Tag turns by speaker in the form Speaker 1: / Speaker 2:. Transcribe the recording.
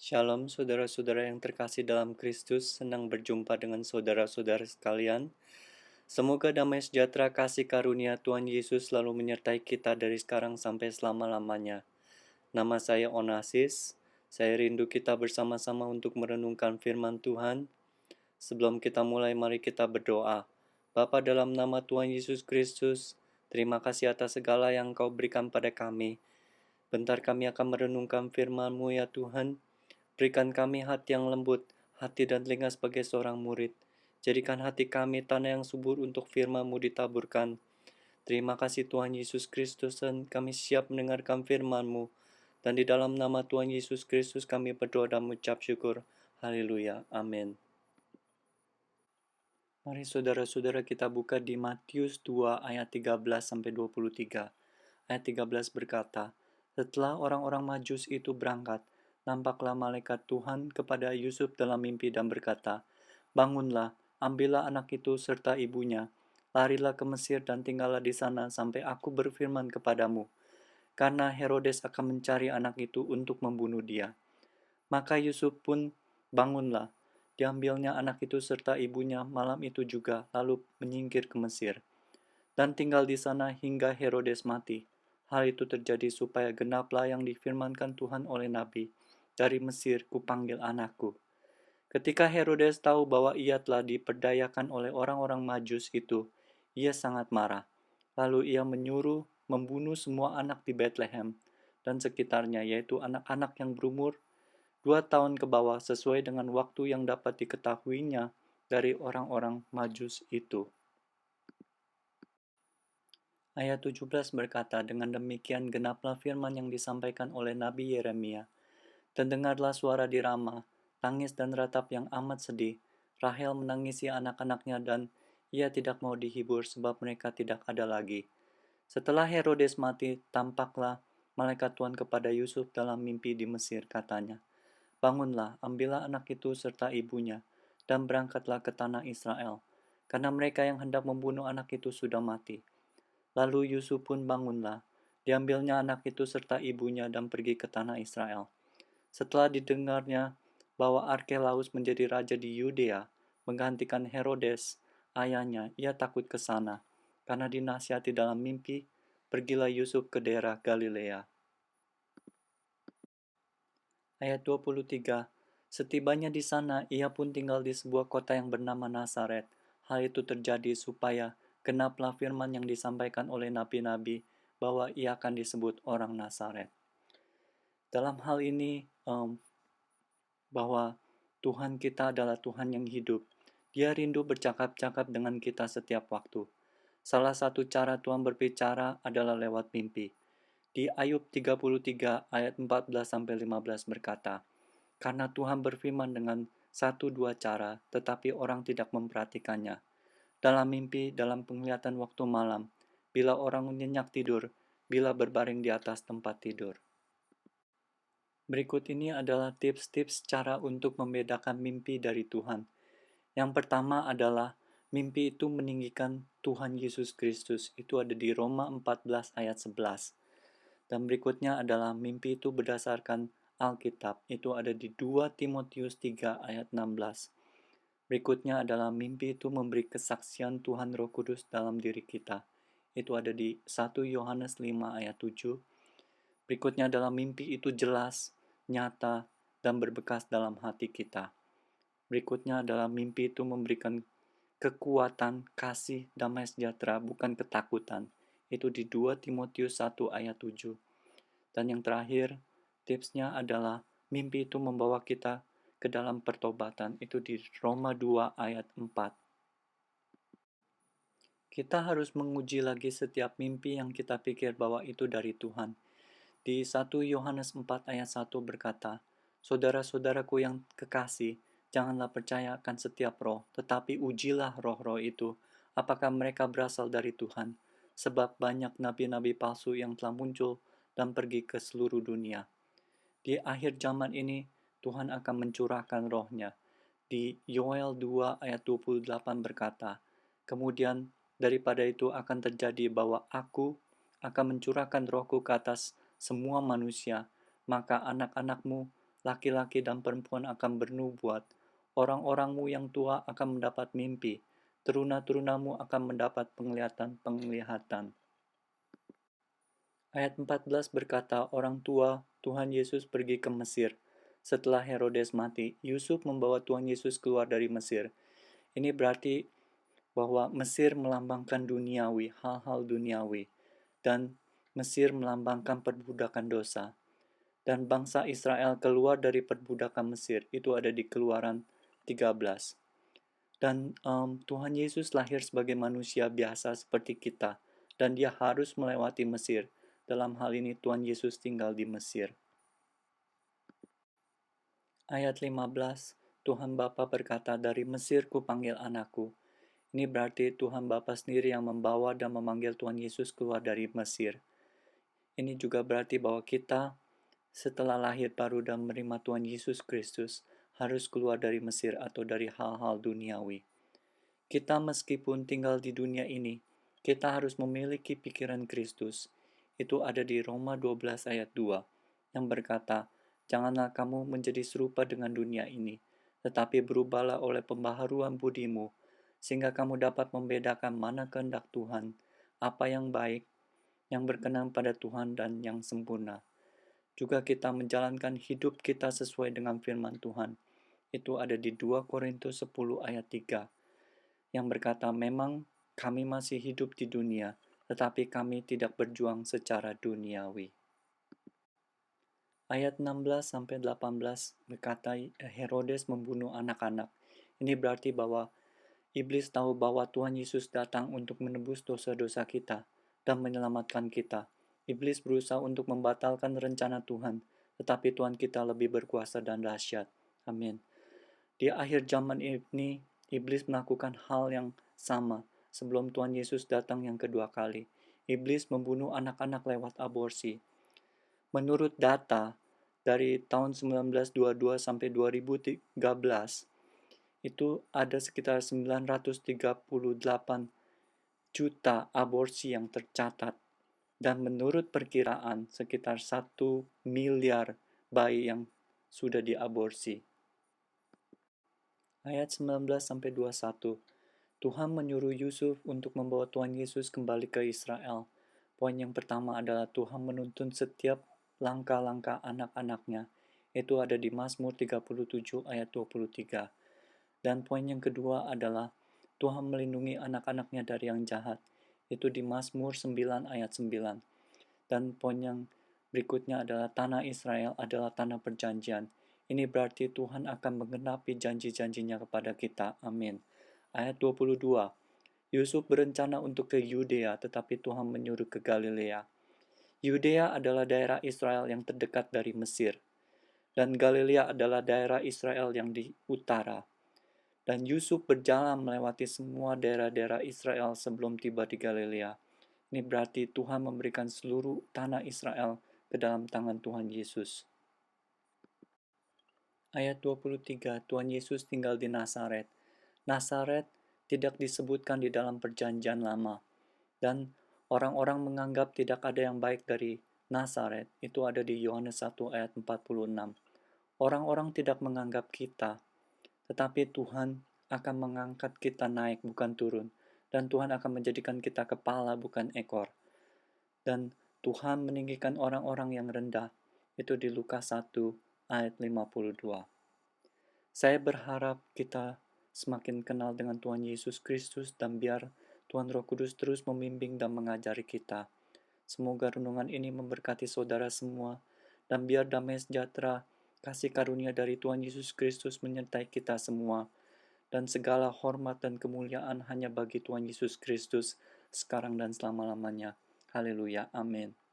Speaker 1: Shalom saudara-saudara yang terkasih dalam Kristus, senang berjumpa dengan saudara-saudara sekalian. Semoga damai sejahtera kasih karunia Tuhan Yesus selalu menyertai kita dari sekarang sampai selama-lamanya. Nama saya Onasis, saya rindu kita bersama-sama untuk merenungkan firman Tuhan. Sebelum kita mulai, mari kita berdoa. Bapa dalam nama Tuhan Yesus Kristus, terima kasih atas segala yang Kau berikan pada kami. Bentar kami akan merenungkan firman-Mu ya Tuhan. Berikan kami hati yang lembut, hati dan telinga sebagai seorang murid. Jadikan hati kami tanah yang subur untuk firman-Mu ditaburkan. Terima kasih Tuhan Yesus Kristus dan kami siap mendengarkan firman-Mu. Dan di dalam nama Tuhan Yesus Kristus kami berdoa dan mengucap syukur. Haleluya. Amin. Mari saudara-saudara kita buka di Matius 2 ayat 13-23. Ayat 13 berkata, setelah orang-orang Majus itu berangkat, nampaklah malaikat Tuhan kepada Yusuf dalam mimpi dan berkata, bangunlah, ambillah anak itu serta ibunya, larilah ke Mesir dan tinggallah di sana sampai aku berfirman kepadamu, karena Herodes akan mencari anak itu untuk membunuh dia. Maka Yusuf pun bangunlah, diambilnya anak itu serta ibunya malam itu juga, lalu menyingkir ke Mesir, dan tinggal di sana hingga Herodes mati. Hal itu terjadi supaya genaplah yang difirmankan Tuhan oleh Nabi, dari Mesir kupanggil anakku. Ketika Herodes tahu bahwa ia telah diperdayakan oleh orang-orang Majus itu, ia sangat marah. Lalu ia menyuruh membunuh semua anak di Bethlehem dan sekitarnya, yaitu anak-anak yang berumur 2 tahun ke bawah sesuai dengan waktu yang dapat diketahuinya dari orang-orang Majus itu. Ayat 17 berkata, dengan demikian genaplah firman yang disampaikan oleh Nabi Yeremia. Terdengarlah suara di Rama, tangis dan ratap yang amat sedih. Rahel menangisi anak-anaknya dan ia tidak mau dihibur sebab mereka tidak ada lagi. Setelah Herodes mati, tampaklah malaikat Tuhan kepada Yusuf dalam mimpi di Mesir, katanya, bangunlah, ambillah anak itu serta ibunya, dan berangkatlah ke tanah Israel, karena mereka yang hendak membunuh anak itu sudah mati. Lalu Yusuf pun bangunlah, diambilnya anak itu serta ibunya dan pergi ke tanah Israel. Setelah didengarnya bahwa Arkelaus menjadi raja di Yudea, menggantikan Herodes, ayahnya, ia takut ke sana, karena dinasihati dalam mimpi, pergilah Yusuf ke daerah Galilea. Ayat 23, setibanya di sana, ia pun tinggal di sebuah kota yang bernama Nazaret. Hal itu terjadi supaya genaplah firman yang disampaikan oleh nabi-nabi bahwa ia akan disebut orang Nazaret. Dalam hal ini, bahwa Tuhan kita adalah Tuhan yang hidup. Dia rindu bercakap-cakap dengan kita setiap waktu. Salah satu cara Tuhan berbicara adalah lewat mimpi. Di Ayub 33 ayat 14-15 berkata, karena Tuhan berfirman dengan 1-2 cara, tetapi orang tidak memperhatikannya. Dalam mimpi, dalam penglihatan waktu malam, bila orang nyenyak tidur, bila berbaring di atas tempat tidur. Berikut ini adalah tips-tips cara untuk membedakan mimpi dari Tuhan. Yang pertama adalah mimpi itu meninggikan Tuhan Yesus Kristus. Itu ada di Roma 14 ayat 11. Dan berikutnya adalah mimpi itu berdasarkan Alkitab. Itu ada di 2 Timotius 3 ayat 16. Berikutnya adalah mimpi itu memberi kesaksian Tuhan Roh Kudus dalam diri kita. Itu ada di 1 Yohanes 5 ayat 7. Berikutnya adalah mimpi itu jelas, nyata, dan berbekas dalam hati kita. Berikutnya adalah mimpi itu memberikan kekuatan, kasih, damai sejahtera, bukan ketakutan. Itu di 2 Timotius 1 ayat 7. Dan yang terakhir, tipsnya adalah mimpi itu membawa kita ke dalam pertobatan. Itu di Roma 2 ayat 4. Kita harus menguji lagi setiap mimpi yang kita pikir bahwa itu dari Tuhan. Di 1 Yohanes 4 ayat 1 berkata, saudara-saudaraku yang kekasih, janganlah percaya akan setiap roh, tetapi ujilah roh-roh itu, apakah mereka berasal dari Tuhan. Sebab banyak nabi-nabi palsu yang telah muncul dan pergi ke seluruh dunia. Di akhir zaman ini, Tuhan akan mencurahkan rohnya. Di Yoel 2 ayat 28 berkata, kemudian daripada itu akan terjadi bahwa aku akan mencurahkan rohku ke atas semua manusia, maka anak-anakmu laki-laki dan perempuan akan bernubuat, orang-orangmu yang tua akan mendapat mimpi, teruna-terunamu akan mendapat penglihatan-penglihatan. Ayat 14 berkata, orang tua Tuhan Yesus pergi ke Mesir. Setelah Herodes mati, Yusuf membawa Tuhan Yesus keluar dari Mesir. Ini berarti bahwa Mesir melambangkan duniawi, hal-hal duniawi. Dan Mesir melambangkan perbudakan dosa. Dan bangsa Israel keluar dari perbudakan Mesir. Itu ada di Keluaran 13. Dan Tuhan Yesus lahir sebagai manusia biasa seperti kita. Dan dia harus melewati Mesir. Dalam hal ini Tuhan Yesus tinggal di Mesir. Ayat 15, Tuhan Bapa berkata, dari Mesir kupanggil anakku. Ini berarti Tuhan Bapa sendiri yang membawa dan memanggil Tuhan Yesus keluar dari Mesir. Ini juga berarti bahwa kita setelah lahir baru dan menerima Tuhan Yesus Kristus harus keluar dari Mesir atau dari hal-hal duniawi. Kita meskipun tinggal di dunia ini, kita harus memiliki pikiran Kristus. Itu ada di Roma 12 ayat 2 yang berkata, janganlah kamu menjadi serupa dengan dunia ini, tetapi berubahlah oleh pembaharuan budimu, sehingga kamu dapat membedakan mana kehendak Tuhan, apa yang baik, yang berkenan pada Tuhan dan yang sempurna. Juga kita menjalankan hidup kita sesuai dengan firman Tuhan. Itu ada di 2 Korintus 10 ayat 3 yang berkata, memang kami masih hidup di dunia, tetapi kami tidak berjuang secara duniawi. Ayat 16-18 berkata, Herodes membunuh anak-anak. Ini berarti bahwa iblis tahu bahwa Tuhan Yesus datang untuk menebus dosa-dosa kita dan menyelamatkan kita. Iblis berusaha untuk membatalkan rencana Tuhan, tetapi Tuhan kita lebih berkuasa dan dahsyat. Amin. Di akhir zaman ini, iblis melakukan hal yang sama sebelum Tuhan Yesus datang yang kedua kali. Iblis membunuh anak-anak lewat aborsi. Menurut data dari tahun 1922 sampai 2013, itu ada sekitar 938 juta aborsi yang tercatat. Dan menurut perkiraan sekitar 1 miliar bayi yang sudah diaborsi. Ayat 19-21. Tuhan menyuruh Yusuf untuk membawa Tuhan Yesus kembali ke Israel. Poin yang pertama adalah Tuhan menuntun setiap langkah-langkah anak-anaknya. Itu ada di Mazmur 37 ayat 23. Dan poin yang kedua adalah Tuhan melindungi anak-anaknya dari yang jahat. Itu di Mazmur 9 ayat 9. Dan poin yang berikutnya adalah tanah Israel adalah tanah perjanjian. Ini berarti Tuhan akan menggenapi janji-janjinya kepada kita. Amin. Ayat 22. Yusuf berencana untuk ke Yudea, tetapi Tuhan menyuruh ke Galilea. Yudea adalah daerah Israel yang terdekat dari Mesir. Dan Galilea adalah daerah Israel yang di utara. Dan Yusuf berjalan melewati semua daerah-daerah Israel sebelum tiba di Galilea. Ini berarti Tuhan memberikan seluruh tanah Israel ke dalam tangan Tuhan Yesus. Ayat 23, Tuhan Yesus tinggal di Nazaret. Nazaret tidak disebutkan di dalam perjanjian lama. Dan orang-orang menganggap tidak ada yang baik dari Nazaret. Itu ada di Yohanes 1 ayat 46. Orang-orang tidak menganggap kita, tetapi Tuhan akan mengangkat kita naik bukan turun. Dan Tuhan akan menjadikan kita kepala bukan ekor. Dan Tuhan meninggikan orang-orang yang rendah. Itu di Lukas 1 ayat 52. Saya berharap kita semakin kenal dengan Tuhan Yesus Kristus dan biar Tuhan Roh Kudus terus membimbing dan mengajari kita. Semoga renungan ini memberkati saudara semua dan biar damai sejahtera, kasih karunia dari Tuhan Yesus Kristus menyertai kita semua. Dan segala hormat dan kemuliaan hanya bagi Tuhan Yesus Kristus sekarang dan selama-lamanya. Haleluya. Amin.